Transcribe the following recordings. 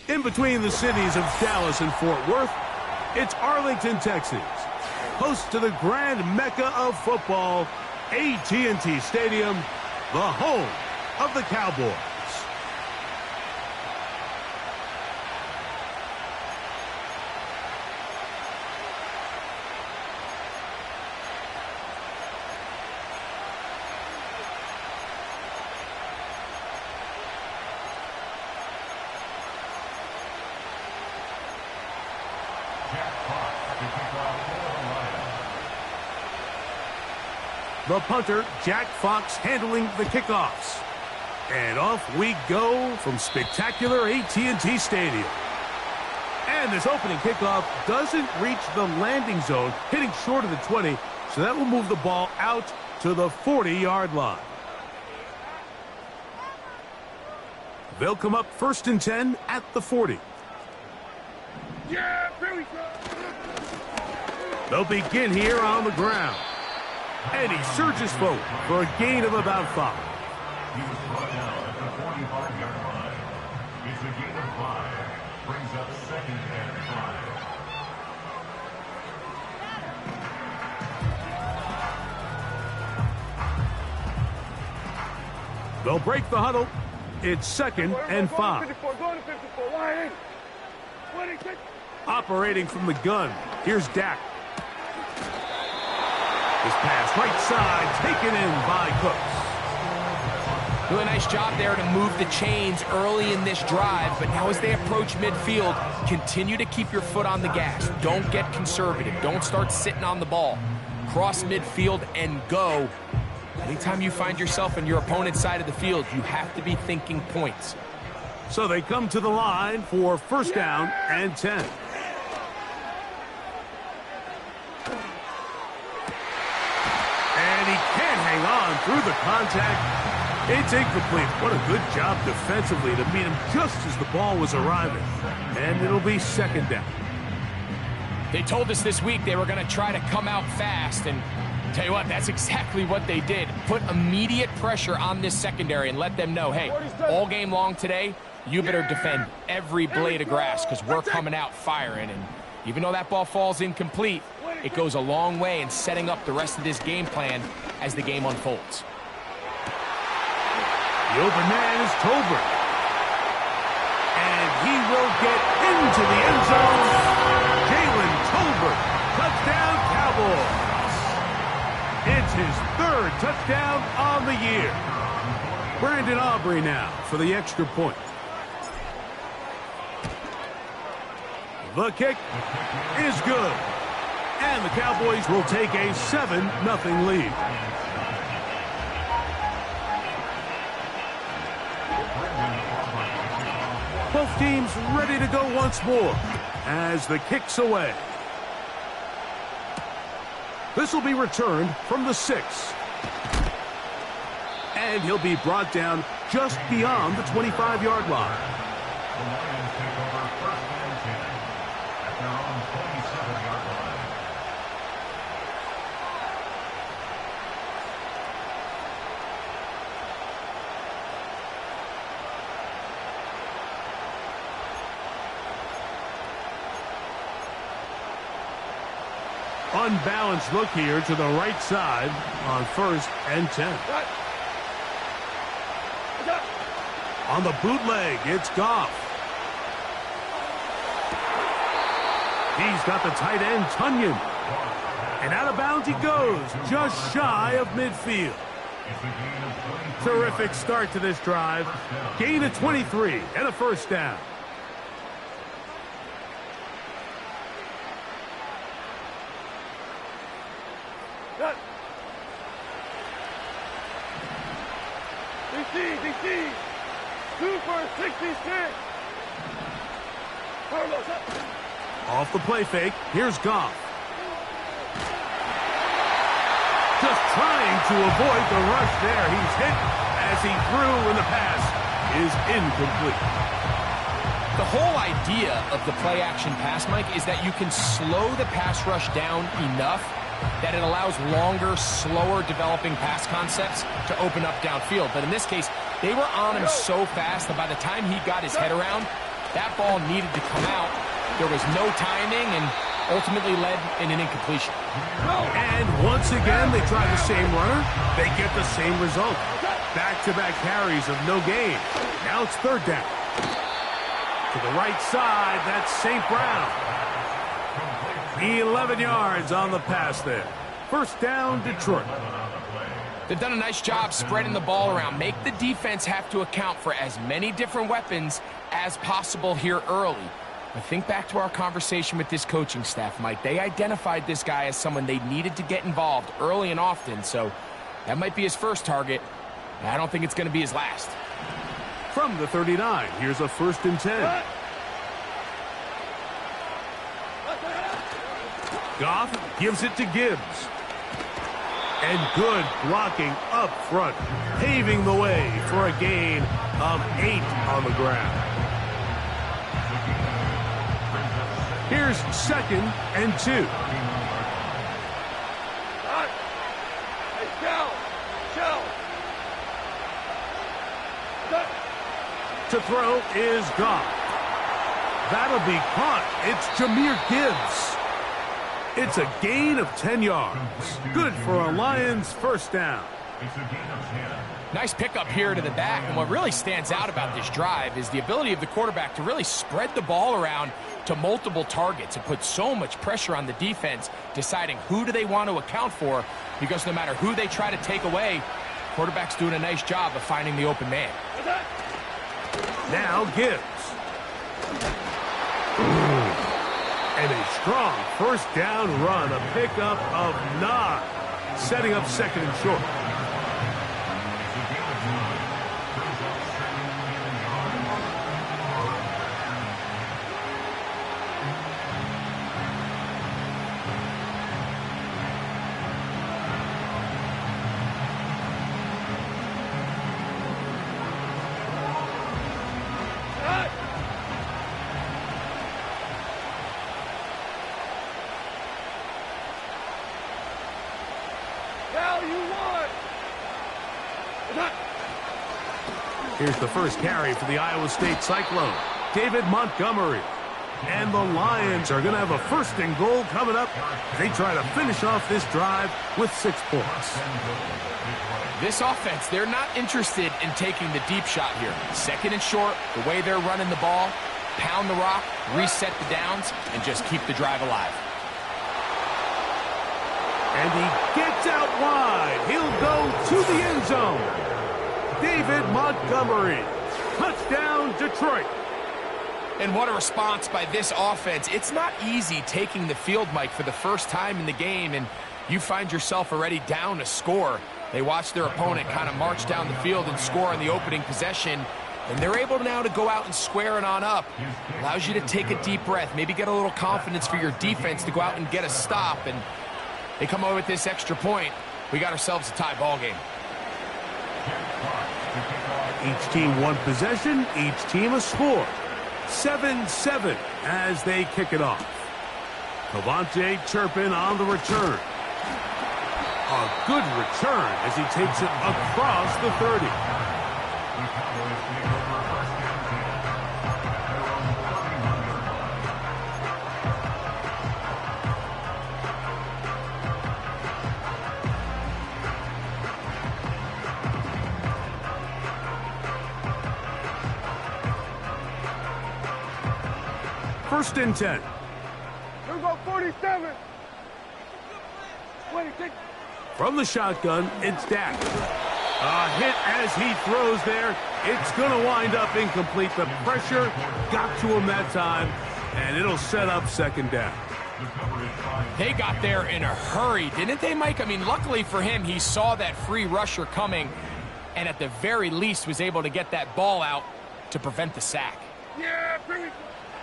In between the cities of Dallas and Fort Worth, it's Arlington, Texas, host to the grand mecca of football, AT&T Stadium, the home of the Cowboys. The punter, Jack Fox, handling the kickoffs. And off we go from spectacular AT&T Stadium. And this opening kickoff doesn't reach the landing zone, hitting short of the 20, so that will move the ball out to the 40-yard line. They'll come up 1st and 10 at the 40. Yeah, here we go. They'll begin here on the ground. And he surges forward for a gain of about 5. He was brought down at the 45-yard line. It's a gain of 5. Brings up 2nd and 5. They'll break the huddle. It's 2nd and 5. Go to 54. Line. Operating from the gun, here's Dak. This pass right side taken in by Cooks. Really nice job there to move the chains early in this drive, but now as they approach midfield, continue to keep your foot on the gas. Don't get conservative. Don't start sitting on the ball. Cross midfield and go. Anytime you find yourself on your opponent's side of the field, you have to be thinking points. So they come to the line for 1st down and 10. And he can't hang on through the contact. It's incomplete. What a good job defensively to meet him just as the ball was arriving. And it'll be 2nd down. They told us this week they were going to try to come out fast, and tell you what, that's exactly what they did. Put immediate pressure on this secondary and let them know, hey, all game long today, you better defend every blade of grass because we're coming out firing. And even though that ball falls incomplete, it goes a long way in setting up the rest of this game plan as the game unfolds. The open man is Tolbert. And he will get into the end zone. Jalen Tolbert, touchdown Cowboys. It's his 3rd touchdown on the year. Brandon Aubrey now for the extra point. The kick is good. And the Cowboys will take a 7-0 lead. Both teams ready to go once more as the kick's away. This will be returned from the 6. And he'll be brought down just beyond the 25-yard line. The Lions take over 1st and 10 at their own 27-yard line. Unbalanced look here to the right side on 1st and 10. On the bootleg, it's Goff. He's got the tight end, Tunyon. And out of bounds he goes, just shy of midfield. Terrific start to this drive. Gain of 23 and a 1st down. DC, Super 66. Off the play fake, here's Goff. Just trying to avoid the rush there. He's hit as he threw, and the pass is incomplete. The whole idea of the play-action pass, Mike, is that you can slow the pass rush down enough that it allows longer, slower developing pass concepts to open up downfield. But in this case, they were on him so fast that by the time he got his head around, That ball needed to come out. There was no timing and ultimately led in an incompletion. And once again, they try the same runner. They get the same result. Back-to-back carries of no gain. Now it's third down. To the right side, that's St. Brown. 11 yards on the pass there. First down, Detroit. They've done a nice job spreading the ball around. Make the defense have to account for as many different weapons as possible here early. But think back to our conversation with this coaching staff, Mike. They identified this guy as someone they needed to get involved early and often, so that might be his first target. I don't think it's going to be his last. From the 39, here's a 1st and 10. Goff gives it to Gibbs. And good blocking up front, paving the way for a gain of 8 on the ground. Here's 2nd and 2. To throw is Goff. That'll be caught. It's Jahmyr Gibbs. It's a gain of 10 yards. Good for a Lions first down. Nice pickup here to the back, and what really stands out about this drive is the ability of the quarterback to really spread the ball around to multiple targets and put so much pressure on the defense, deciding who do they want to account for, because no matter who they try to take away, quarterback's doing a nice job of finding the open man. Now Gibbs. And a strong first down run, a pickup of 9, setting up 2nd and short. Here's the first carry for the Iowa State Cyclone, David Montgomery. And the Lions are going to have a 1st and goal coming up. They try to finish off this drive with 6 points. This offense, they're not interested in taking the deep shot here. 2nd and short, the way they're running the ball, pound the rock, reset the downs, and just keep the drive alive. And he gets out wide. He'll go to the end zone. David Montgomery. Touchdown, Detroit. And what a response by this offense. It's not easy taking the field, Mike, for the first time in the game, and you find yourself already down a score. They watch their opponent kind of march down the field and score on the opening possession, and they're able now to go out and square it on up. Allows you to take a deep breath, maybe get a little confidence for your defense to go out and get a stop, and they come away with this extra point. We got ourselves a tie ball game. Each team one possession, each team a score. 7-7 as they kick it off. Cavante Turpin on the return. A good return as he takes it across the 30. First and 10. Here we go, 47. 26. From the shotgun, it's Dak. A hit as he throws there. It's going to wind up incomplete. The pressure got to him that time, and it'll set up 2nd down. They got there in a hurry, didn't they, Mike? I mean, luckily for him, he saw that free rusher coming, and at the very least was able to get that ball out to prevent the sack. Yeah, bring it.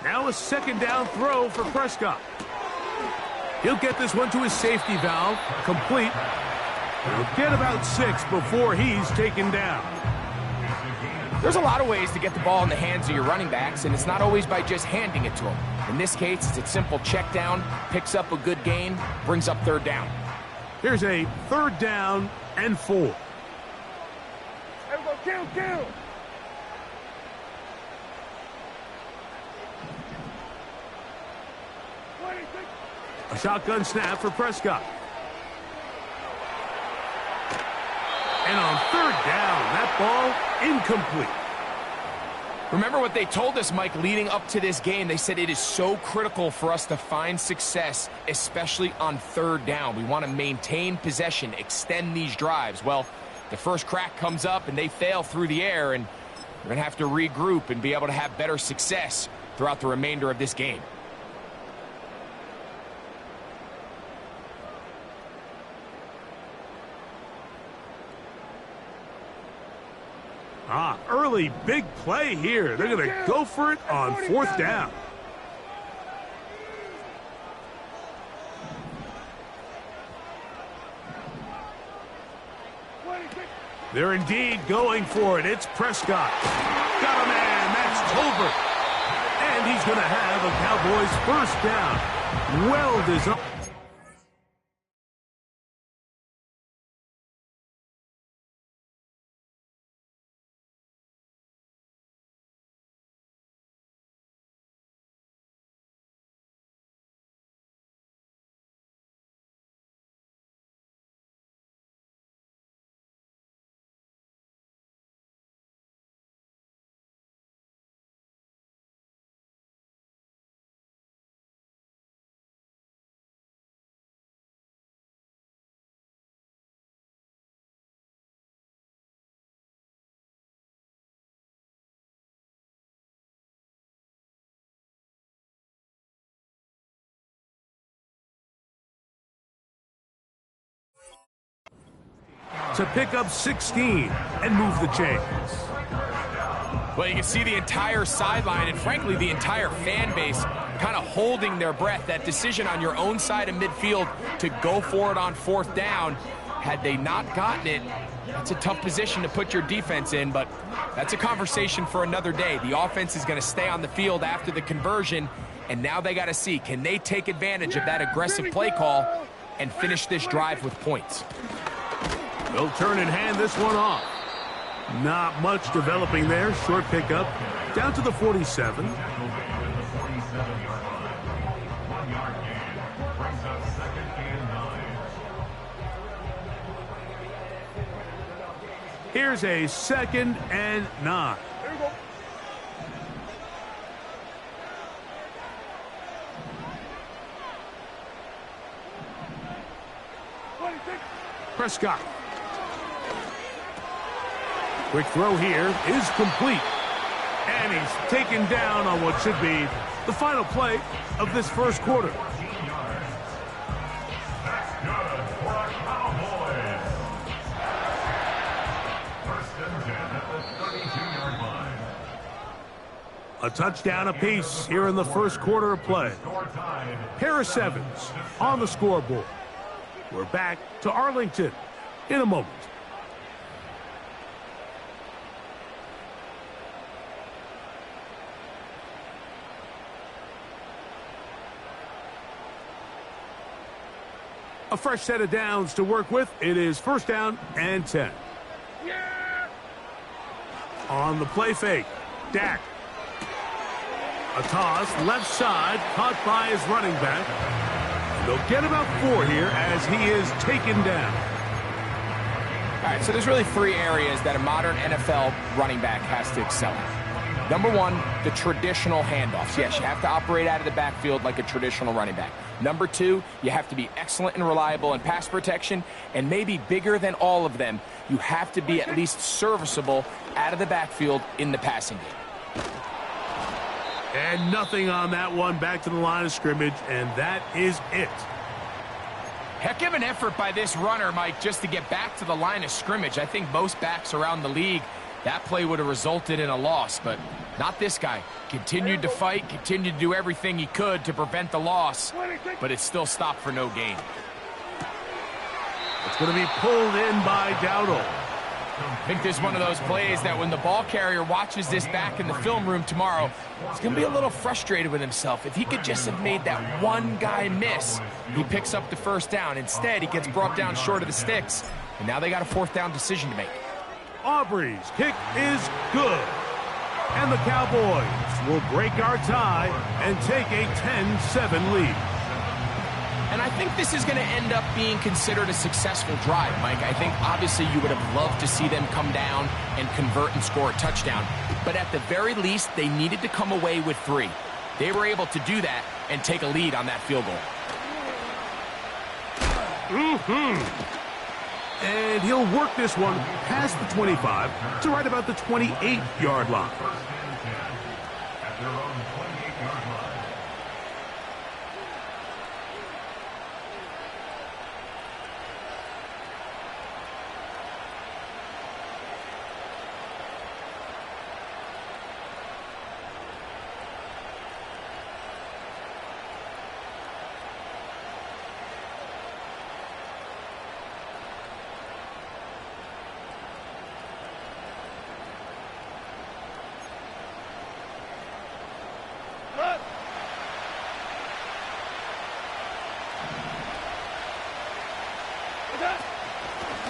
Now a 2nd down throw for Prescott. He'll get this one to his safety valve, complete. He'll get about 6 before he's taken down. There's a lot of ways to get the ball in the hands of your running backs, and it's not always by just handing it to them. In this case, it's a simple check down, picks up a good gain, brings up 3rd down. Here's a 3rd down and 4. Everybody, kill. A shotgun snap for Prescott. And on third down, that ball incomplete. Remember what they told us, Mike, leading up to this game. They said it is so critical for us to find success, especially on third down. We want to maintain possession, extend these drives. Well, the first crack comes up and they fail through the air, and we're going to have to regroup and be able to have better success throughout the remainder of this game. Early big play here. They're going to go for it on fourth down. They're indeed going for it. It's Prescott. Got a man. That's Tolbert. And he's going to have a Cowboys first down. Well designed. To pick up 16 and move the chains. Well, you can see the entire sideline and, frankly, the entire fan base kind of holding their breath. That decision on your own side of midfield to go for it on fourth down, had they not gotten it, that's a tough position to put your defense in, but that's a conversation for another day. The offense is going to stay on the field after the conversion, and now they got to see, can they take advantage of that aggressive play call and finish this drive with points? They'll turn and hand this one off. Not much developing there. Short pickup. Down to the 47. Here's a 2nd and 9. Prescott. Quick throw here is complete. And he's taken down on what should be the final play of this first quarter. That's good for a Cowboys. First and 10 at the 32-yard line. A touchdown apiece here in the first quarter of play. Pair of sevens on the scoreboard. We're back to Arlington in a moment. A fresh set of downs to work with. It is first down and 10. Yeah! On the play fake, Dak. A toss, left side, caught by his running back. And they'll get about 4 here as he is taken down. All right, so there's really 3 areas that a modern NFL running back has to excel in. Number 1, the traditional handoffs. Yes, you have to operate out of the backfield like a traditional running back. Number 2, you have to be excellent and reliable in pass protection, and maybe bigger than all of them, you have to be at least serviceable out of the backfield in the passing game. And nothing on that one. Back to the line of scrimmage, and that is it. Heck of an effort by this runner, Mike, just to get back to the line of scrimmage. I think most backs around the league, that play would have resulted in a loss, but not this guy. Continued to fight, continued to do everything he could to prevent the loss, but it still stopped for no gain. It's going to be pulled in by Dowdle. I think this is one of those plays that when the ball carrier watches this back in the film room tomorrow, he's going to be a little frustrated with himself. If he could just have made that one guy miss, he picks up the first down. Instead, he gets brought down short of the sticks, and now they got a fourth down decision to make. Aubrey's kick is good. And the Cowboys will break our tie and take a 10-7 lead. And I think this is going to end up being considered a successful drive, Mike. I think obviously you would have loved to see them come down and convert and score a touchdown. But at the very least, they needed to come away with 3. They were able to do that and take a lead on that field goal. And he'll work this one past the 25 to right about the 28-yard line. At their own 28-yard line.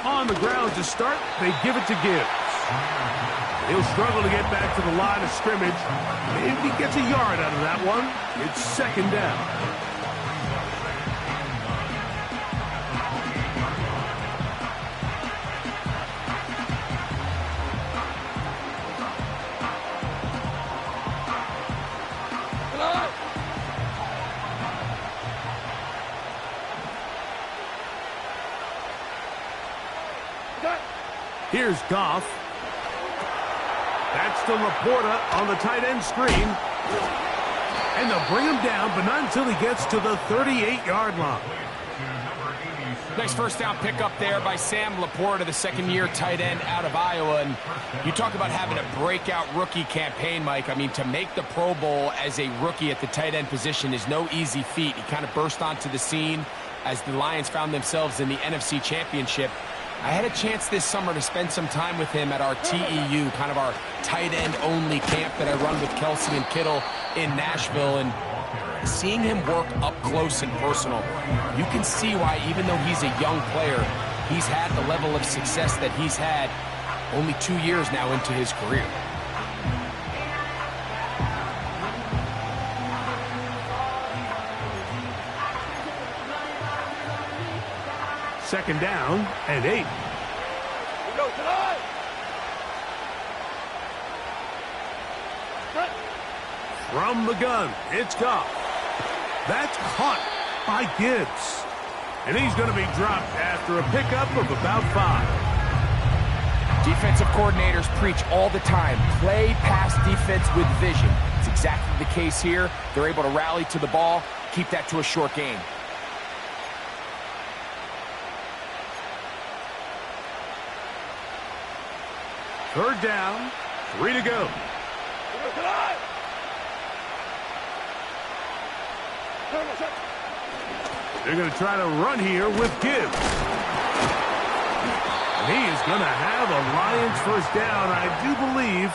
On the ground to start, they give it to Gibbs. He'll struggle to get back to the line of scrimmage. If he gets a yard out of that one, it's second down. Here's Goff. That's to Laporta on the tight end screen. And they'll bring him down, but not until he gets to the 38-yard line. Nice first down pickup there by Sam Laporta, the second-year tight end out of Iowa. And you talk about having a breakout rookie campaign, Mike. I mean, to make the Pro Bowl as a rookie at the tight end position is no easy feat. He kind of burst onto the scene as the Lions found themselves in the NFC Championship. I had a chance this summer to spend some time with him at our TEU, kind of our tight end only camp that I run with Kelsey and Kittle in Nashville, and seeing him work up close and personal, you can see why, even though he's a young player, he's had the level of success that he's had only 2 years now into his career. Second down and 8. From the gun, it's Goff. That's caught by Gibbs. And he's going to be dropped after a pickup of about 5. Defensive coordinators preach all the time, play pass defense with vision. It's exactly the case here. They're able to rally to the ball, keep that to a short game. Third down, 3 to go. They're going to try to run here with Gibbs. And he is going to have a Lions first down. I do believe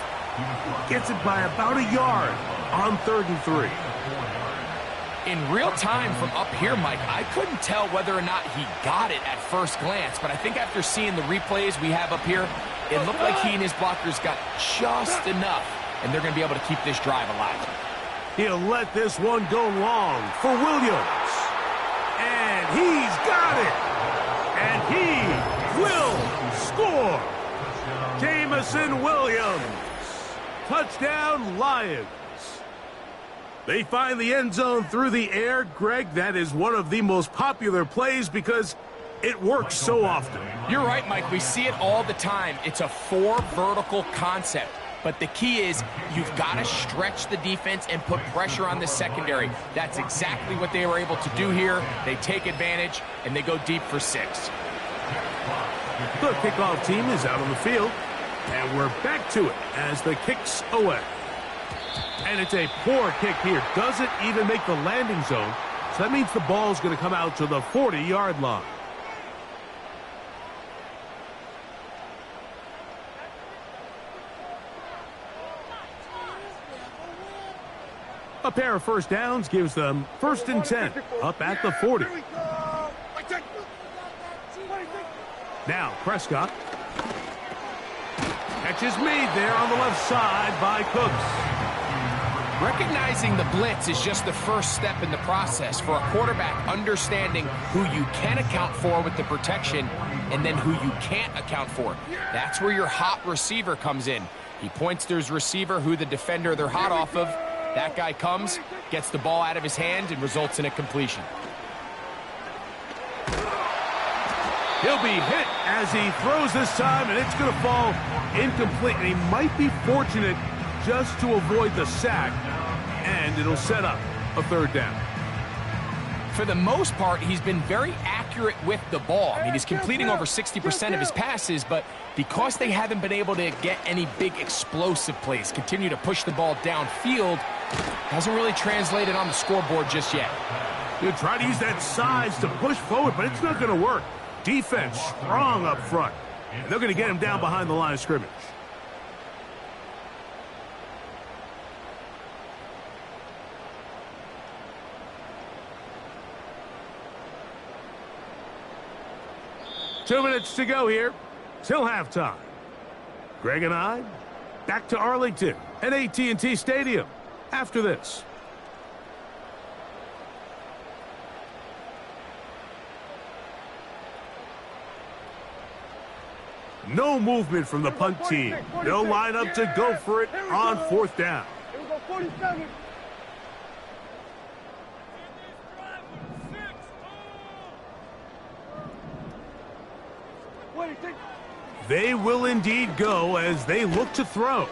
gets it by about a yard on 3rd and 3. In real time from up here, Mike, I couldn't tell whether or not he got it at first glance, but I think after seeing the replays we have up here, it looked like he and his blockers got just enough, and they're going to be able to keep this drive alive. He'll let this one go long for Williams. And he's got it. And he will score. Jamison Williams. Touchdown, Lions. They find the end zone through the air. Greg, that is one of the most popular plays because it works so often. You're right, Mike. We see it all the time. It's a 4 vertical concept. But the key is you've got to stretch the defense and put pressure on the secondary. That's exactly what they were able to do here. They take advantage, and they go deep for 6. The kickoff team is out on the field, and we're back to it as the kick's away. And it's a poor kick here. Doesn't even make the landing zone. So that means the ball's going to come out to the 40-yard line. A pair of first downs gives them 1st and 10 up at the 40. Now Prescott. Catch is made there on the left side by Cooks. Recognizing the blitz is just the first step in the process for a quarterback understanding who you can account for with the protection and then who you can't account for. That's where your hot receiver comes in. He points to his receiver, who the defender they're hot off of. That guy comes, gets the ball out of his hand, and results in a completion. He'll be hit as he throws this time, and it's going to fall incomplete. And he might be fortunate just to avoid the sack, and it'll set up a third down. For the most part, he's been very accurate with the ball. I mean, he's completing over 60% of his passes, but because they haven't been able to get any big explosive plays, continue to push the ball downfield, hasn't really translated on the scoreboard just yet. He'll try to use that size to push forward, but it's not going to work. Defense strong up front. And they're going to get him down behind the line of scrimmage. Two minutes to go here till halftime. Greg and I back to Arlington at AT&T Stadium after this. No movement from the punt team. They'll line up to go for it on fourth down. Here we go, 47. They will indeed go as they look to throw.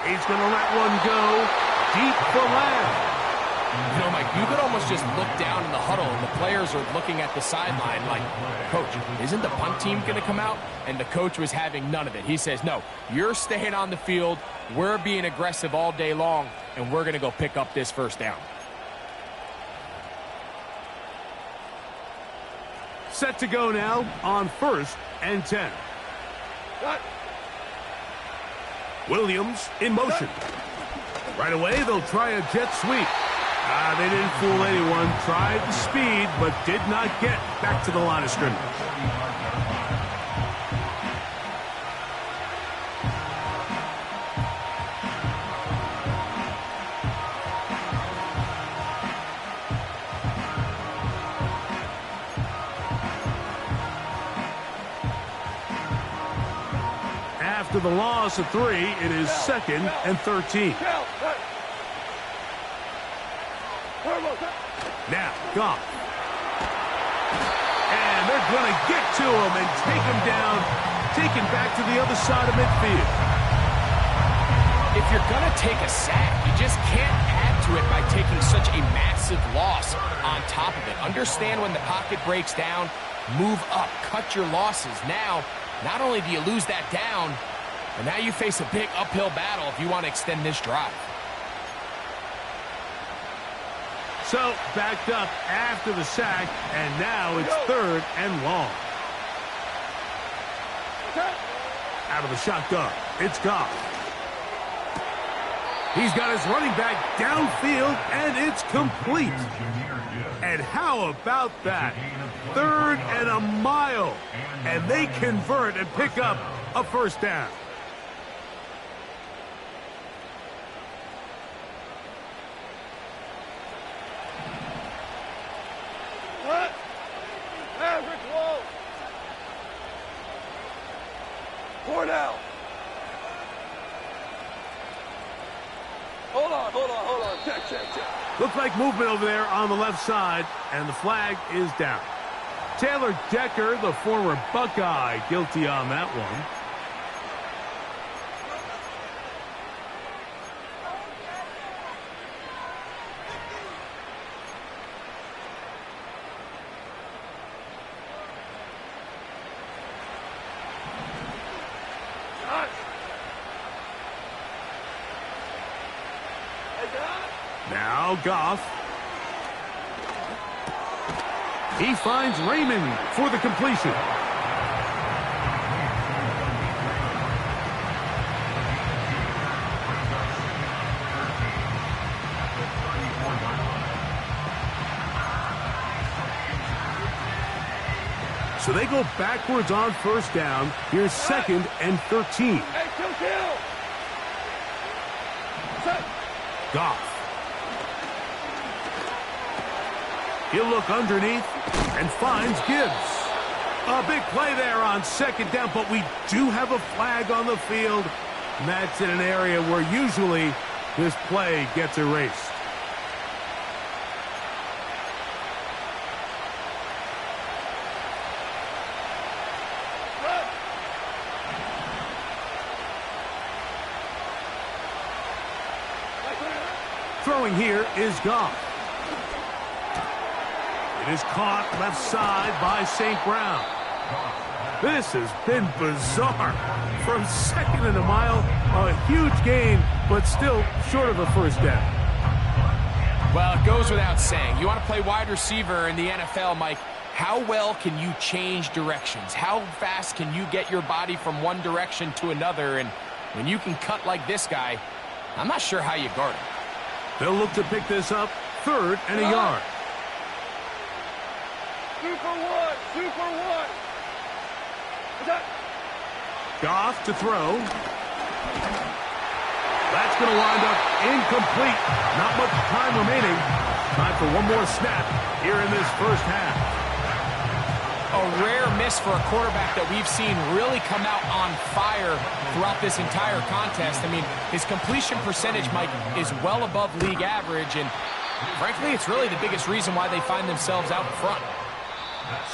He's going to let one go deep for Lamb. You know, Mike, you could almost just look down in the huddle, and the players are looking at the sideline like, Coach, isn't the punt team going to come out? And the coach was having none of it. He says, no, you're staying on the field. We're being aggressive all day long, and we're going to go pick up this first down. Set to go now on 1st and 10. Williams in motion. Right away, they'll try a jet sweep. They didn't fool anyone. Tried the speed, but did not get back to the line of scrimmage. After the loss of 3, it is 2nd and 13. Now, Goff. And they're going to get to him and take him down, taken back to the other side of midfield. If you're going to take a sack, you just can't add to it by taking such a massive loss on top of it. Understand when the pocket breaks down, move up, cut your losses. Now, not only do you lose that down, but now you face a big uphill battle if you want to extend this drive. So, backed up after the sack, and now it's 3rd and long. Out of the shotgun, it's Goff. He's got his running back downfield, and it's complete. And how about that? 3rd and a mile, and they convert and pick up a first down. Hold on. Check. Looks like movement over there on the left side, and the flag is down. Taylor Decker, the former Buckeye, guilty on that one. Now Goff. He finds Raymond for the completion. So they go backwards on first down. Here's 2nd and 13. Goff. He'll look underneath and finds Gibbs. A big play there on second down, but we do have a flag on the field. And that's in an area where usually this play gets erased. Throwing here is Goff. It is caught left side by St. Brown. This has been bizarre. From second and a mile, a huge gain, but still short of a first down. Well, it goes without saying. You want to play wide receiver in the NFL, Mike. How well can you change directions? How fast can you get your body from one direction to another? And when you can cut like this guy, I'm not sure how you guard him. They'll look to pick this up, 3rd and a yard. Super one. Goff to throw. That's going to wind up incomplete. Not much time remaining. Time for one more snap here in this first half. A rare miss for a quarterback that we've seen really come out on fire throughout this entire contest. I mean, his completion percentage, Mike, is well above league average, and frankly, it's really the biggest reason why they find themselves out front.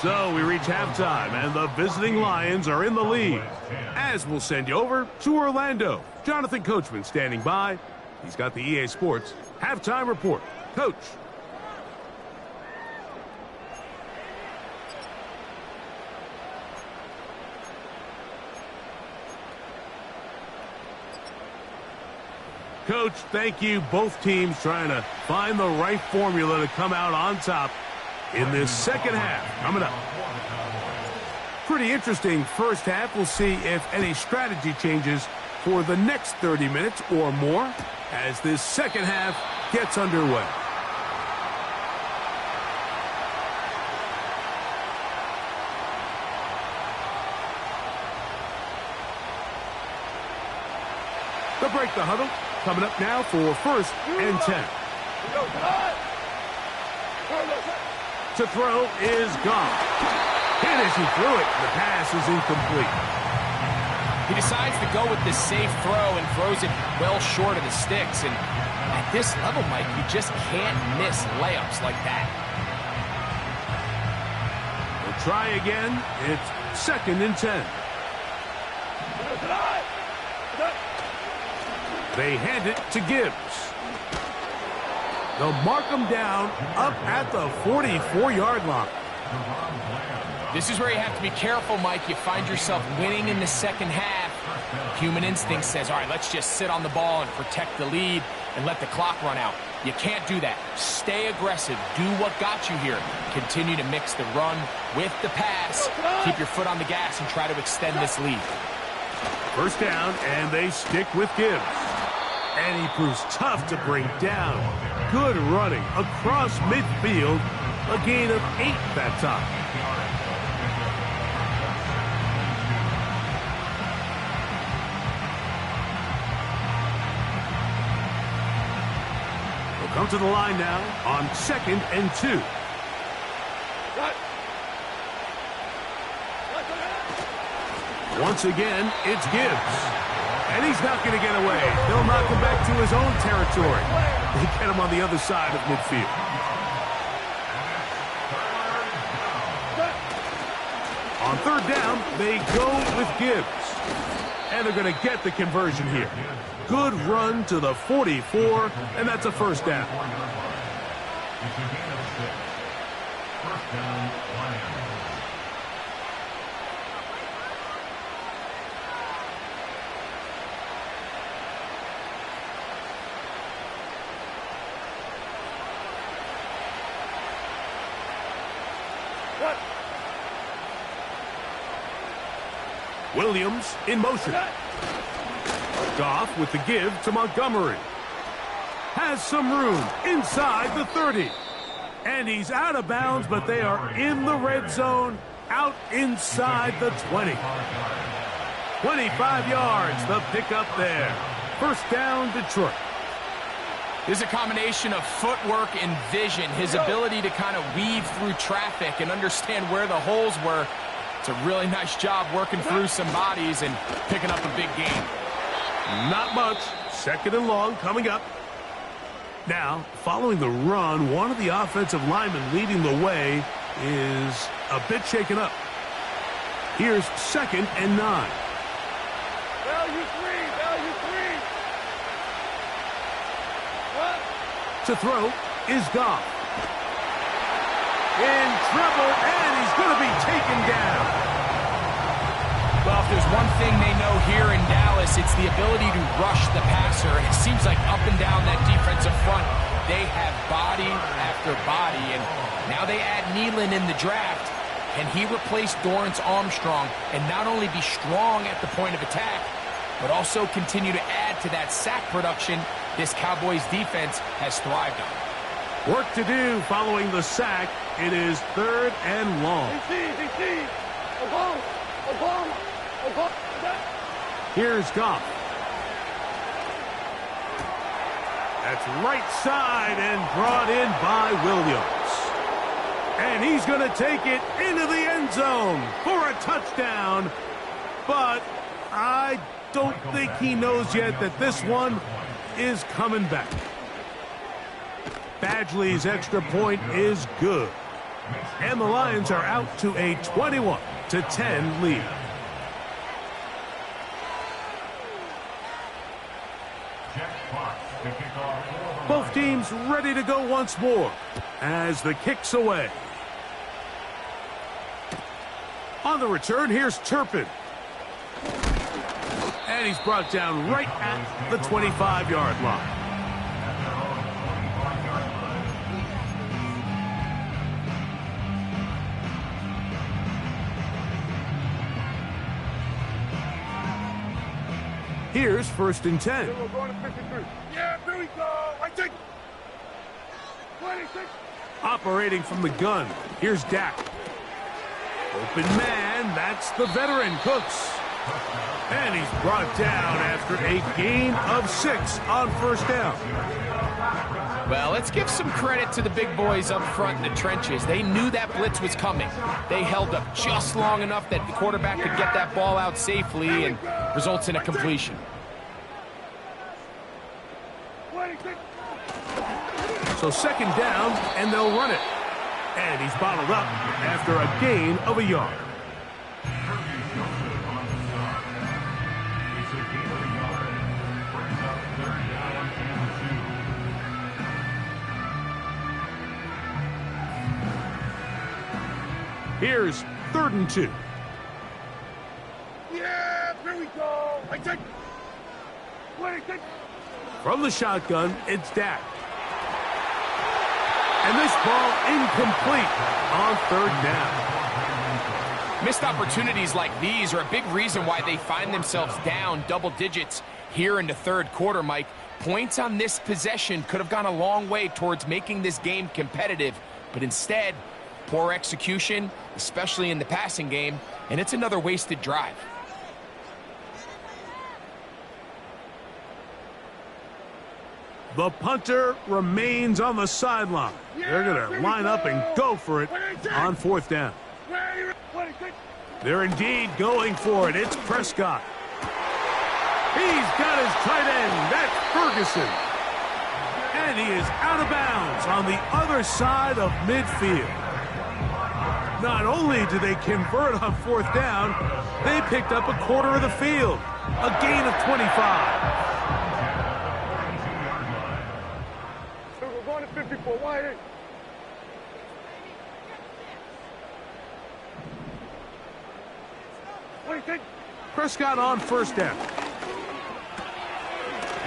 So we reach halftime, and the visiting Lions are in the lead. As we'll send you over to Orlando. Jonathan Coachman standing by. He's got the EA Sports halftime report. Coach. Coach, thank you. Both teams trying to find the right formula to come out on top in this second half. Coming up. Pretty interesting first half. We'll see if any strategy changes for the next 30 minutes or more as this second half gets underway. They'll break the huddle. Coming up now for 1st and 10. To throw is Goff. Hit as he threw it. The pass is incomplete. He decides to go with this safe throw and throws it well short of the sticks. And at this level, Mike, you just can't miss layups like that. We'll try again. It's 2nd and 10. They hand it to Gibbs. They'll mark him down up at the 44-yard line. This is where you have to be careful, Mike. You find yourself winning in the second half. Human instinct says, all right, let's just sit on the ball and protect the lead and let the clock run out. You can't do that. Stay aggressive. Do what got you here. Continue to mix the run with the pass. Keep your foot on the gas and try to extend this lead. First down, and they stick with Gibbs. And he proves tough to bring down. Good running across midfield. A gain of 8 that time. They'll come to the line now on 2nd and 2. Once again, it's Gibbs. And he's not going to get away. They'll knock him back to his own territory. They get him on the other side of midfield. On 3rd down, they go with Gibbs. And they're going to get the conversion here. Good run to the 44, and that's a first down. First down, Lions. Williams in motion. Goff with the give to Montgomery. Has some room inside the 30. And he's out of bounds, but they are in the red zone, out inside the 20. 25 yards, the pickup there. First down, Detroit. This is a combination of footwork and vision, his ability to kind of weave through traffic and understand where the holes were. It's a really nice job working through some bodies and picking up a big gain. Not much. 2nd and long coming up. Now, following the run, one of the offensive linemen leading the way is a bit shaken up. Here's 2nd and 9. Value three, value three. What? To throw is Goff. In trouble, and he's going to be taken down. Well, if there's one thing they know here in Dallas, it's the ability to rush the passer. And it seems like up and down that defensive front, they have body after body. And now they add Nealon in the draft. Can he replace Dorrance Armstrong and not only be strong at the point of attack, but also continue to add to that sack production this Cowboys defense has thrived on? Work to do following the sack. It is 3rd and long. Here's Goff. That's right side and brought in by Williams. And he's going to take it into the end zone for a touchdown. But I don't think he knows yet that this one is coming back. Badgley's extra point is good. And the Lions are out to a 21-10 lead. Both teams ready to go once more as the kick's away. On the return, here's Turpin. And he's brought down right at the 25-yard line. Here's 1st and 10. We're going to 53. Yeah, here we go. I take 26. Operating from the gun. Here's Dak. Open man. That's the veteran Cooks. And he's brought down after a gain of 6 on 1st down. Well, let's give some credit to the big boys up front in the trenches. They knew that blitz was coming. They held up just long enough that the quarterback could get that ball out safely and results in a completion. So 2nd down, and they'll run it. And he's bottled up after a gain of a yard. Here's 3rd and 2. Yeah, here we go. I take 26. From the shotgun, it's Dak. And this ball incomplete on 3rd down. Missed opportunities like these are a big reason why they find themselves down double digits here in the 3rd quarter, Mike. Points on this possession could have gone a long way towards making this game competitive, but instead, poor execution, especially in the passing game, and it's another wasted drive. The punter remains on the sideline. They're going to line up and go for it on 4th down. They're indeed going for it. It's Prescott. He's got his tight end. That's Ferguson. And he is out of bounds on the other side of midfield. Not only did they convert on 4th down, they picked up a quarter of the field. A gain of 25. We're going to 54. Why? Prescott on 1st down.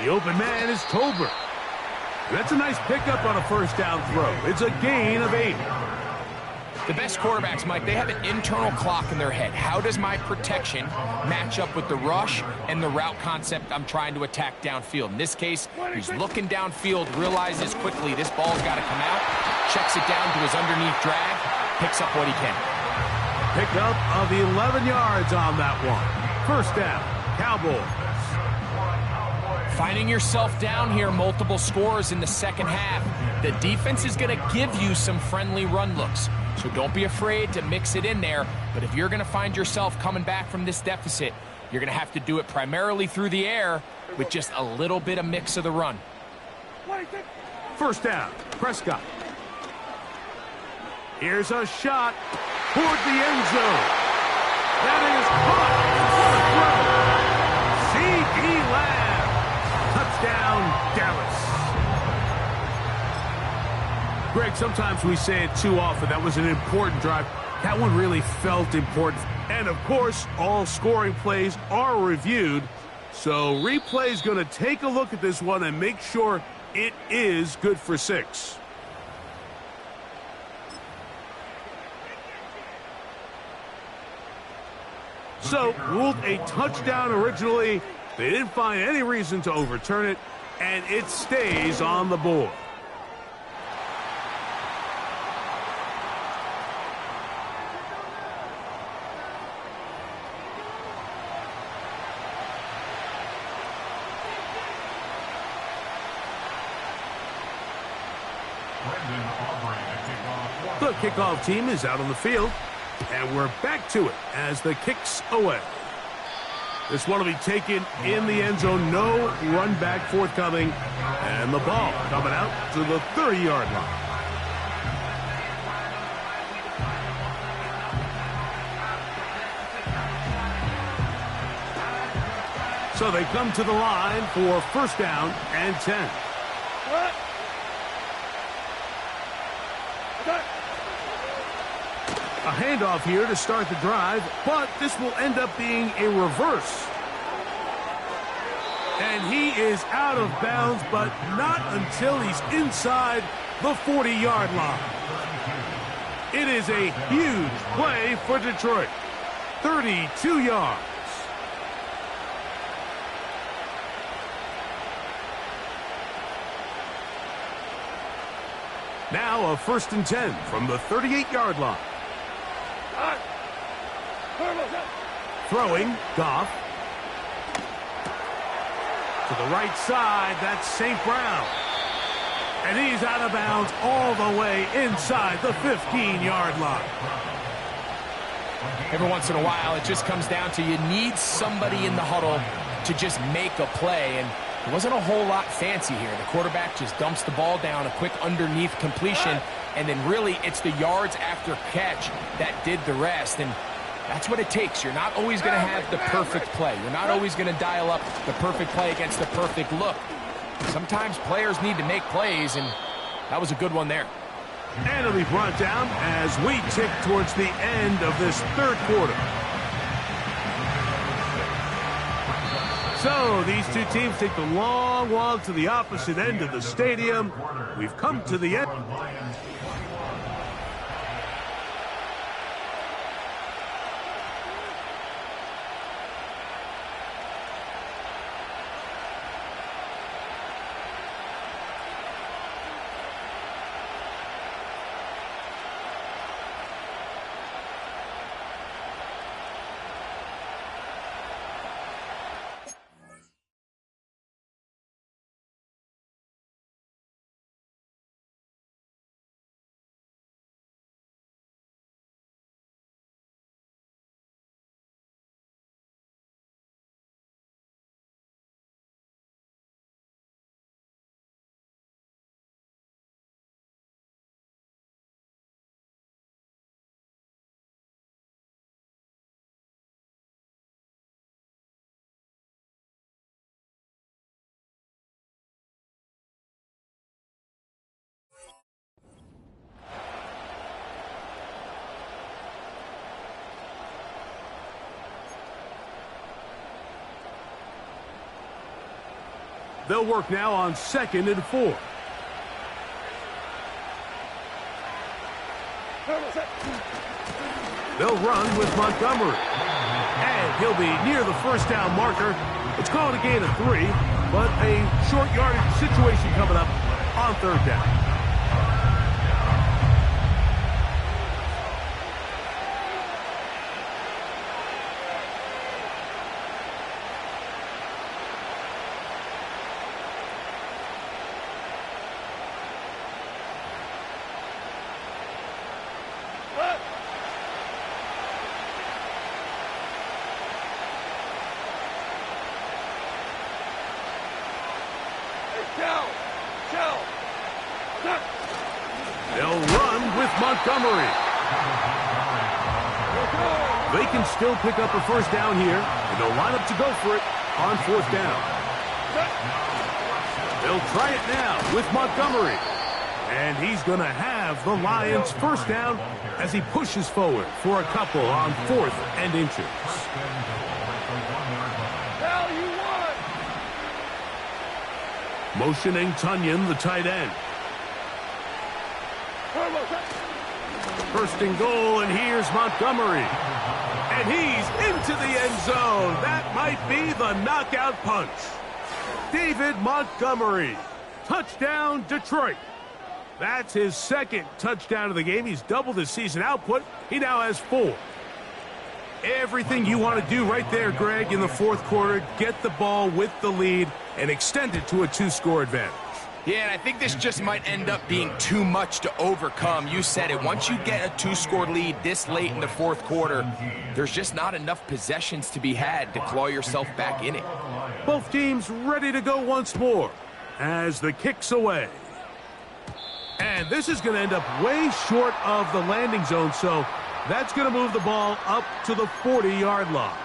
The open man is Tolbert. That's a nice pickup on a 1st down throw. It's a gain of 8. The best quarterbacks, Mike, they have an internal clock in their head. How does my protection match up with the rush and the route concept I'm trying to attack downfield? In this case, he's looking downfield, realizes quickly this ball's got to come out, checks it down to his underneath drag, picks up what he can. Pickup of 11 yards on that one. 1st down, Cowboys. Finding yourself down here multiple scores in the second half, the defense is going to give you some friendly run looks. So don't be afraid to mix it in there. But if you're going to find yourself coming back from this deficit, you're going to have to do it primarily through the air with just a little bit of mix of the run. First down, Prescott. Here's a shot toward the end zone. That is caught. C.D. Lamb. Touchdown, Dallas. Greg, sometimes we say it too often. That was an important drive. That one really felt important. And, of course, all scoring plays are reviewed. So replay's going to take a look at this one and make sure it is good for 6. So, ruled a touchdown originally. They didn't find any reason to overturn it, and it stays on the board. The kickoff team is out on the field, and we're back to it as the kick's away. This one will be taken in the end zone. No run back forthcoming, and the ball coming out to the 30-yard line. So they come to the line for first down and 10. A handoff here to start the drive, but this will end up being a reverse. And he is out of bounds, but not until he's inside the 40-yard line. It is a huge play for Detroit. 32 yards. Now a first and 10 from the 38-yard line. Throwing, Goff. To the right side, that's St. Brown. And he's out of bounds all the way inside the 15-yard line. Every once in a while, it just comes down to you need somebody in the huddle to just make a play. And there wasn't a whole lot fancy here. The quarterback just dumps the ball down, a quick underneath completion, and then really it's the yards after catch that did the rest. And that's what it takes. You're not always going to have the perfect play. You're not always going to dial up the perfect play against the perfect look. Sometimes players need to make plays, and that was a good one there. And it'll be brought down as we tick towards the end of this third quarter. So these two teams take the long walk to the opposite end of the stadium. We've come to the end. They'll work now on 2nd and 4. They'll run with Montgomery. And he'll be near the first down marker. It's called a gain of 3, but a short yardage situation coming up on 3rd down. They'll run with Montgomery. They can still pick up a first down here, and they'll line up to go for it on fourth down. They'll try it now with Montgomery. And he's going to have the Lions first down as he pushes forward for a couple on 4th and inches. Hell, you won! Motioning Tunyon, the tight end. First and goal, and here's Montgomery. And he's into the end zone. That might be the knockout punch. David Montgomery. Touchdown, Detroit. That's his second touchdown of the game. He's doubled his season output. He now has 4. Everything you want to do right there, Greg, in the fourth quarter. Get the ball with the lead and extend it to a 2-score advantage. Yeah, and I think this just might end up being too much to overcome. You said it. Once you get a 2-score lead this late in the fourth quarter, there's just not enough possessions to be had to claw yourself back in it. Both teams ready to go once more as the kick's away. And this is going to end up way short of the landing zone, so that's going to move the ball up to the 40-yard line.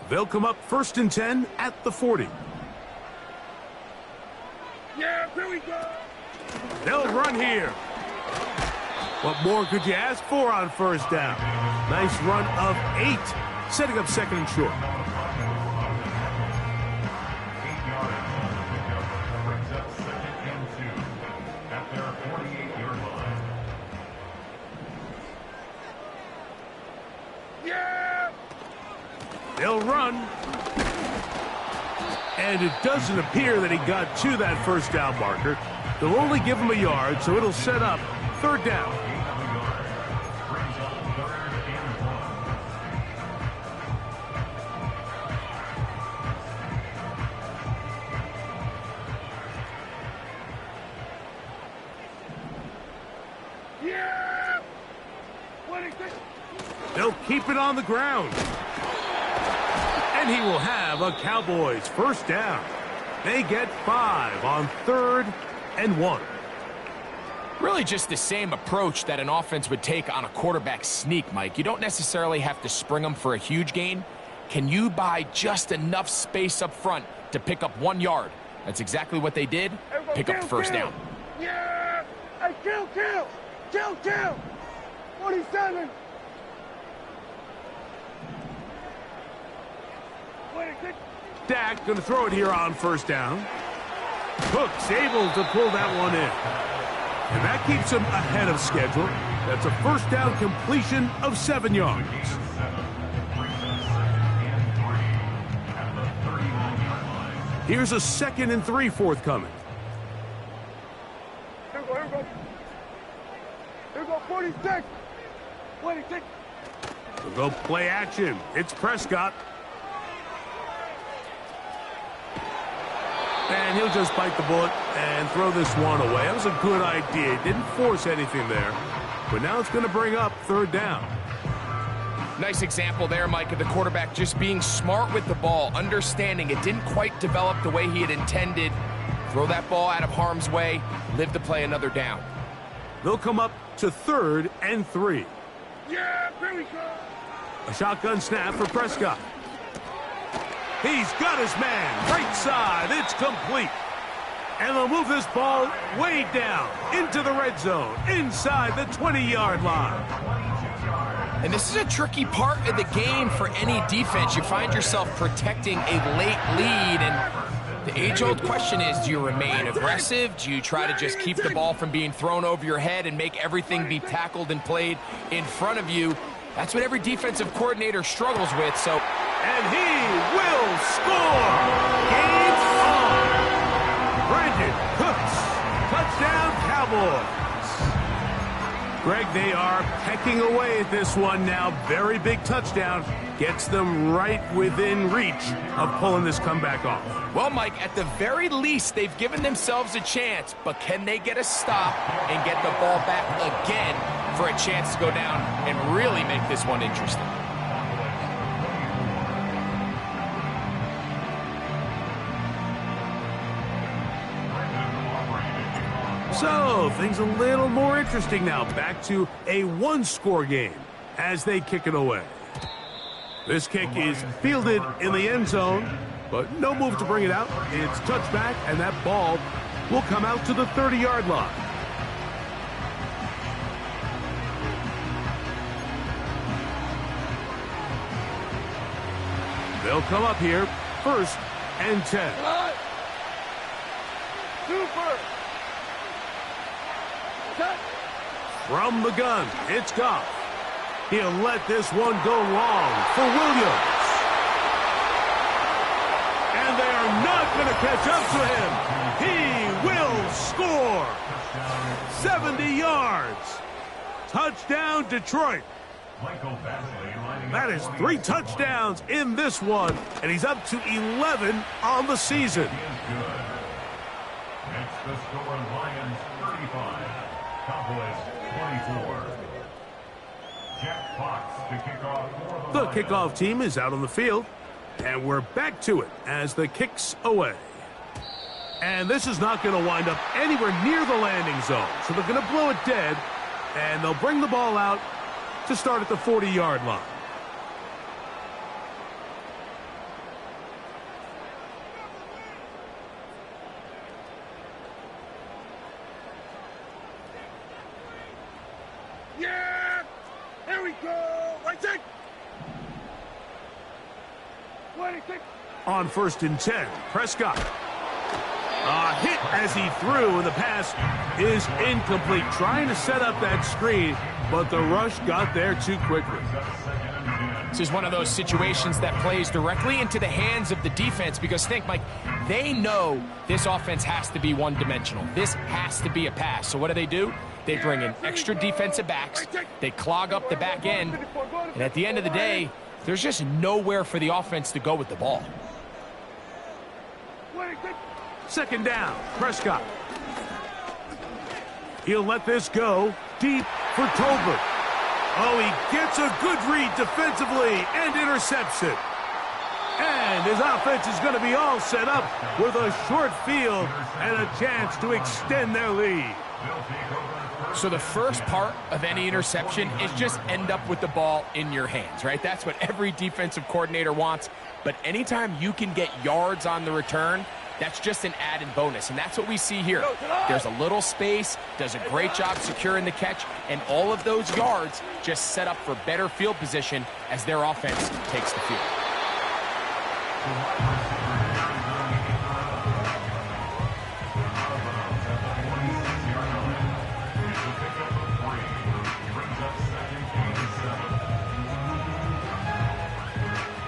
They'll come up 1st and 10 at the 40. Yeah, here we go! They'll run here. What more could you ask for on first down? Nice run of 8, setting up 2nd and short. 8 yards on the pickup, brings up 2nd and 2 at their 48-yard line. Yeah! They'll run. And it doesn't appear that he got to that first down marker. They'll only give him a yard, so it'll set up 3rd down. Yeah! What is it? They'll keep it on the ground. And he will have a Cowboys first down. They get 5 on 3rd and 1. Really just the same approach that an offense would take on a quarterback sneak, Mike. You don't necessarily have to spring them for a huge gain. Can you buy just enough space up front to pick up 1 yard? That's exactly what they did. Pick up the first down. Yeah! Hey, kill! 47! Dak going to throw it here on first down. Cook's able to pull that one in. And that keeps him ahead of schedule. That's a first down completion of 7 yards. Here's a 2nd and 3 forthcoming. Here we go. Here we go, 46! 26! We'll go play action. It's Prescott. And he'll just bite the bullet and throw this one away. That was a good idea. He didn't force anything there. But now it's going to bring up 3rd down. Nice example there, Mike, of the quarterback just being smart with the ball, understanding it didn't quite develop the way he had intended. Throw that ball out of harm's way, live to play another down. They'll come up to 3rd and 3. Yeah, here we go! A shotgun snap for Prescott. He's got his man, right side, it's complete. And they'll move this ball way down into the red zone, inside the 20-yard line. And this is a tricky part of the game for any defense. You find yourself protecting a late lead, and the age-old question is, do you remain aggressive? Do you try to just keep the ball from being thrown over your head and make everything be tackled and played in front of you? That's what every defensive coordinator struggles with, so... And he will score! Game on! Brandon Cooks, touchdown Cowboys! Greg, they are pecking away at this one now. Very big touchdown. Gets them right within reach of pulling this comeback off. Well, Mike, at the very least, they've given themselves a chance, but can they get a stop and get the ball back again for a chance to go down and really make this one interesting? So, things a little more interesting now. Back to a one-score game as they kick it away. This kick is fielded in the end zone, but no move to bring it out. It's touchback, and that ball will come out to the 30-yard line. They'll come up here, 1st and 10. From the gun, it's Goff. He'll let this one go long for Williams. And they are not going to catch up to him. He will score. 70 yards. Touchdown, Detroit. That is 3 touchdowns in this one, and he's up to 11 on the season. Next, the score, Lions 35, Cowboys 24. Jeff Fox to kick off for the kickoff team is out on the field, and we're back to it as the kick's away. And this is not going to wind up anywhere near the landing zone, so they're going to blow it dead, and they'll bring the ball out to start at the 40-yard line. Yeah! Here we go! Right take! 26! On 1st and 10, Prescott. A hit as he threw, and the pass is incomplete. Trying to set up that screen, but the rush got there too quickly. This is one of those situations that plays directly into the hands of the defense because think, Mike, they know this offense has to be one-dimensional. This has to be a pass. So what do? They bring in extra defensive backs. They clog up the back end. And at the end of the day, there's just nowhere for the offense to go with the ball. 2nd down, Prescott. He'll let this go deep for Tolbert. Oh, he gets a good read defensively and intercepts it. And his offense is going to be all set up with a short field and a chance to extend their lead. So the first part of any interception is just end up with the ball in your hands, right? That's what every defensive coordinator wants. But anytime you can get yards on the return, that's just an added bonus, and that's what we see here. There's a little space, does a great job securing the catch, and all of those yards just set up for better field position as their offense takes the field.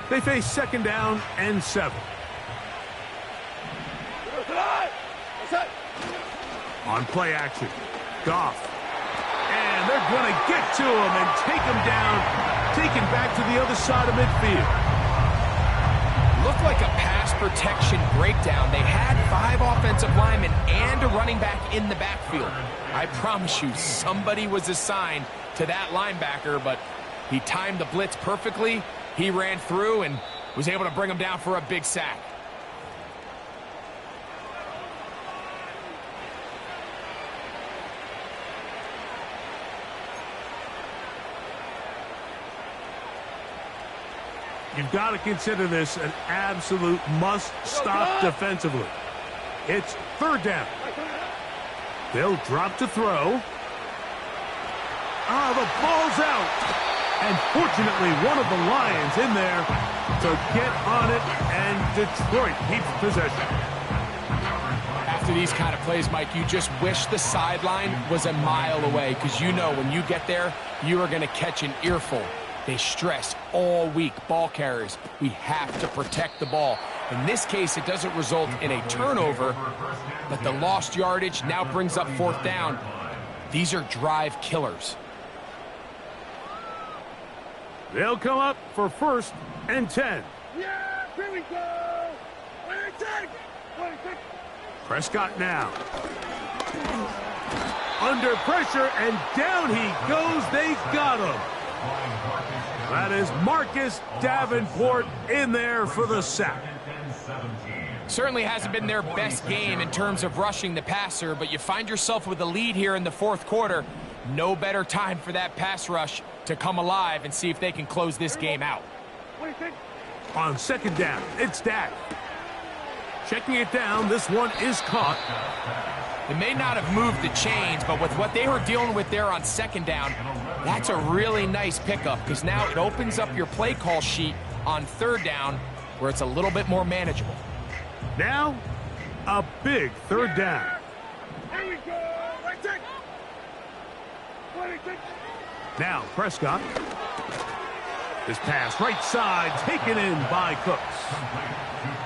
They face 2nd down and 7. On play action, Goff. And they're going to get to him and take him down, taken back to the other side of midfield. Looked like a pass protection breakdown. They had 5 offensive linemen and a running back in the backfield. I promise you, somebody was assigned to that linebacker, but he timed the blitz perfectly. He ran through and was able to bring him down for a big sack. You've got to consider this an absolute must-stop defensively. It's 3rd down. They'll drop to throw. The ball's out. And fortunately, one of the Lions in there to get on it, and Detroit keeps possession. After these kind of plays, Mike, you just wish the sideline was a mile away because you know when you get there, you are going to catch an earful. They stress all week, ball carriers, we have to protect the ball. In this case, it doesn't result in a turnover, but the lost yardage now brings up 4th down. These are drive killers. They'll come up for 1st and 10. Yeah, here we go! 26! Prescott now. Under pressure, and down he goes. They got him. That is Marcus Davenport in there for the sack. Certainly hasn't been their best game in terms of rushing the passer, but you find yourself with a lead here in the fourth quarter. No better time for that pass rush to come alive and see if they can close this game out. On second down, it's Dak. Checking it down, this one is caught. They may not have moved the chains, but with what they were dealing with there on second down, that's a really nice pickup because now it opens up your play call sheet on third down where it's a little bit more manageable. Now, a big third down. Here we go. Right take. 26. Now, Prescott. This pass right side taken in by Cooks.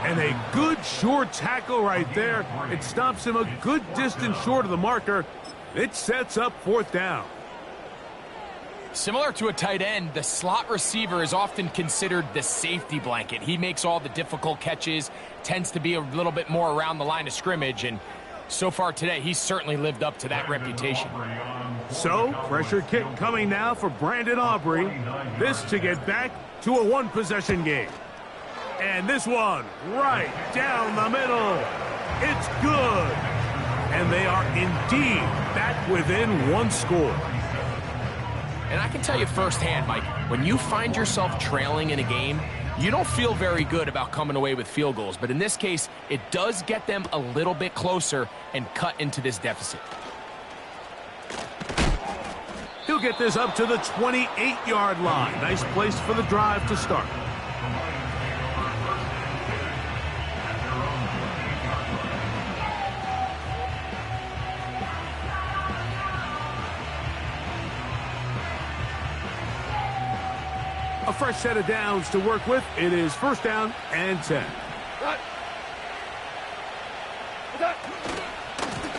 And a good short tackle right there. It stops him a good distance short of the marker. It sets up fourth down. Similar to a tight end, the slot receiver is often considered the safety blanket. He makes all the difficult catches, tends to be a little bit more around the line of scrimmage, and so far today, he's certainly lived up to that reputation. So, pressure kick coming now for Brandon Aubrey. This to get back to a one-possession game. And this one, right down the middle. It's good. And they are indeed back within one score. And I can tell you firsthand, Mike, when you find yourself trailing in a game, you don't feel very good about coming away with field goals. But in this case, it does get them a little bit closer and cut into this deficit. He'll get this up to the 28-yard line. Nice place for the drive to start. A fresh set of downs to work with. It is first down and 10.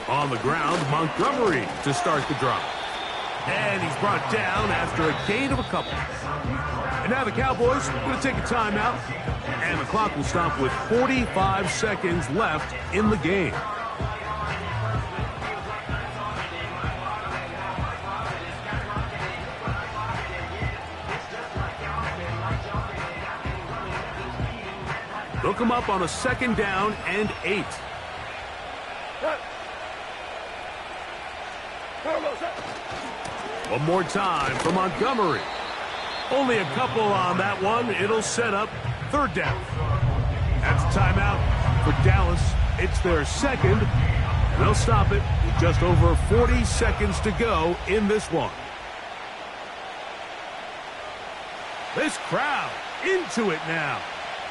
On the ground, Montgomery to start the drive. And he's brought down after a gain of a couple. And now the Cowboys are going to take a timeout. And the clock will stop with 45 seconds left in the game. They'll come up on a second down and 8. One more time for Montgomery. Only a couple on that one. It'll set up third down. That's a timeout for Dallas. It's their second. They'll stop it with just over 40 seconds to go in this one. This crowd into it now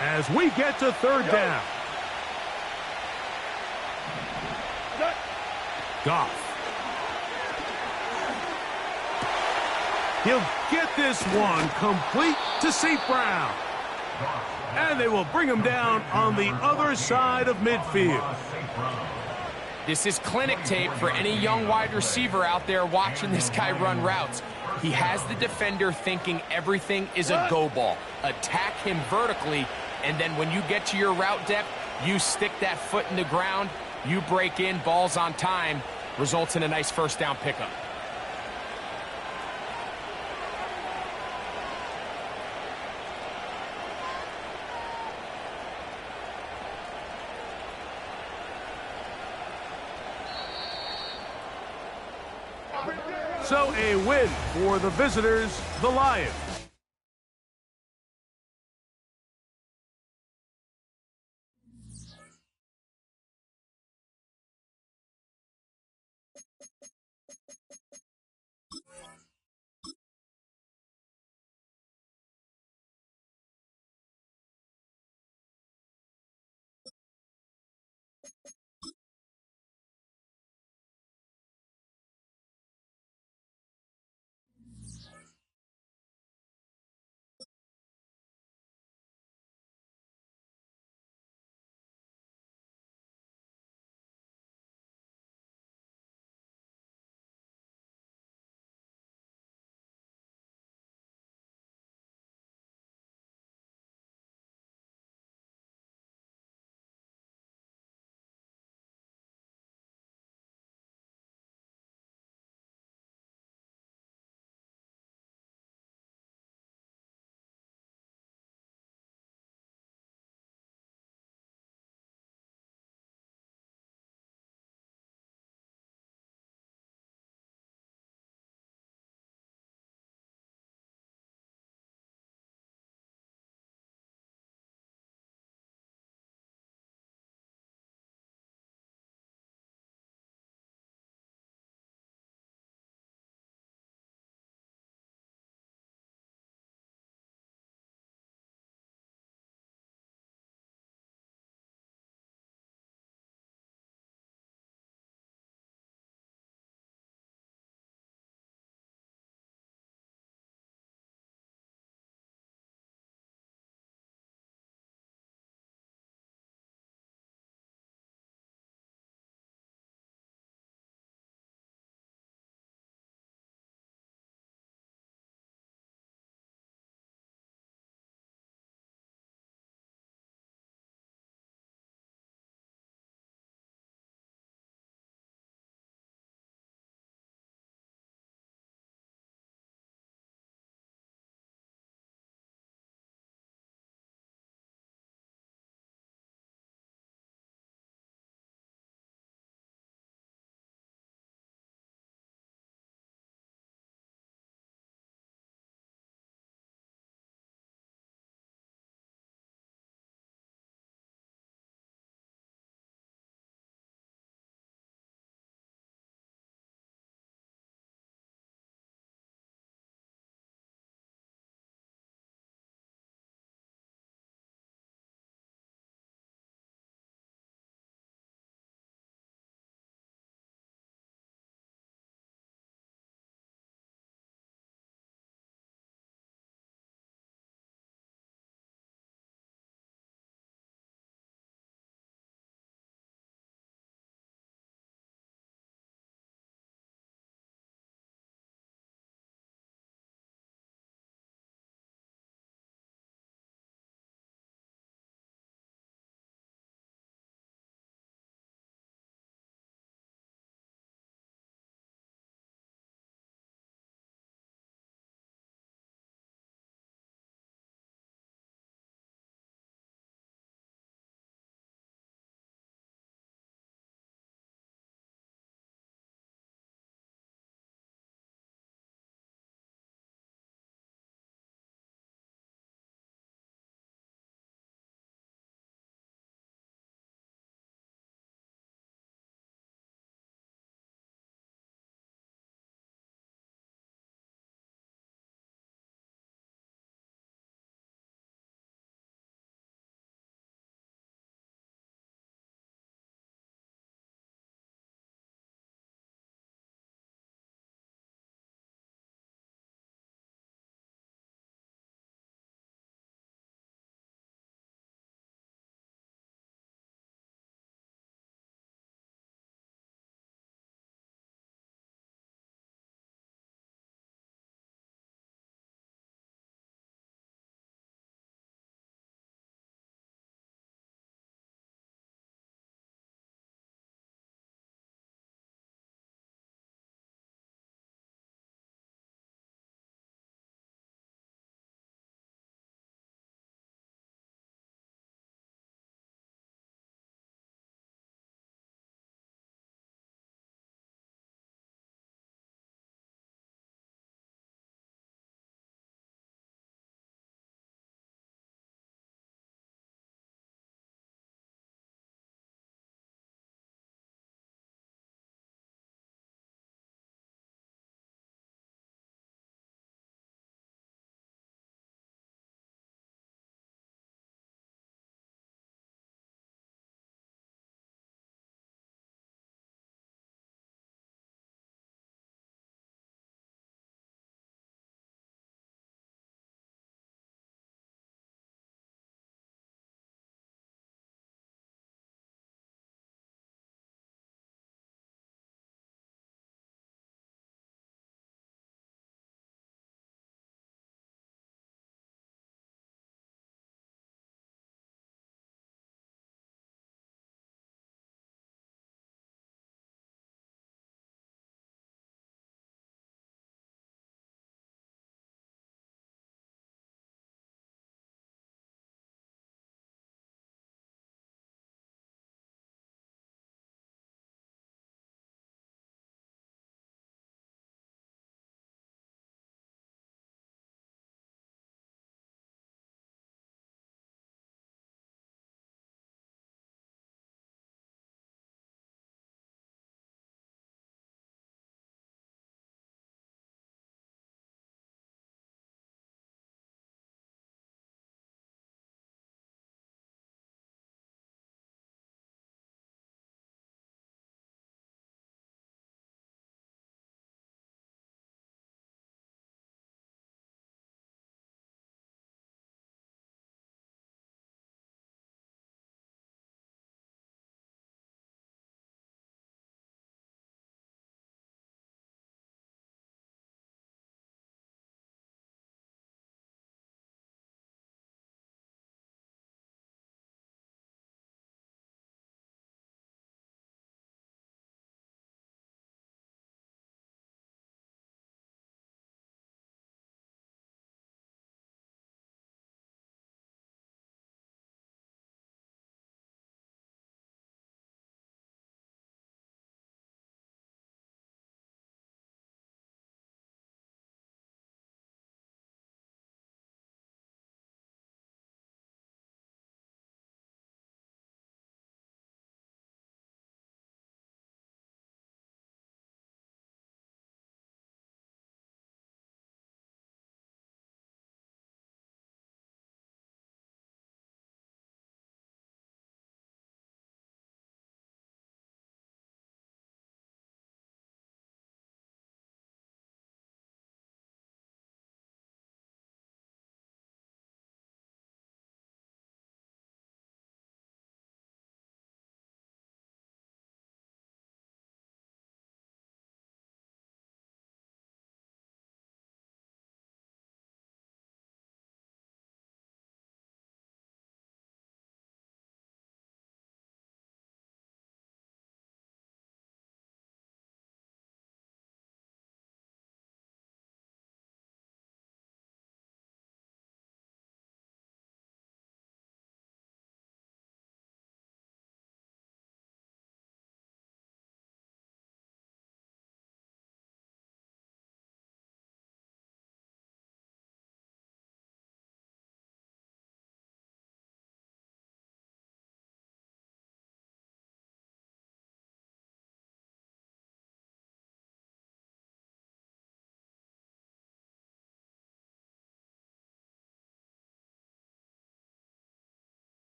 as we get to third down. Goff. He'll get this one complete to St. Brown. And they will bring him down on the other side of midfield. This is clinic tape for any young wide receiver out there watching this guy run routes. He has the defender thinking everything is a go ball. Attack him vertically, and then when you get to your route depth, you stick that foot in the ground, you break in, balls on time, results in a nice first down pickup. So a win for the visitors, the Lions.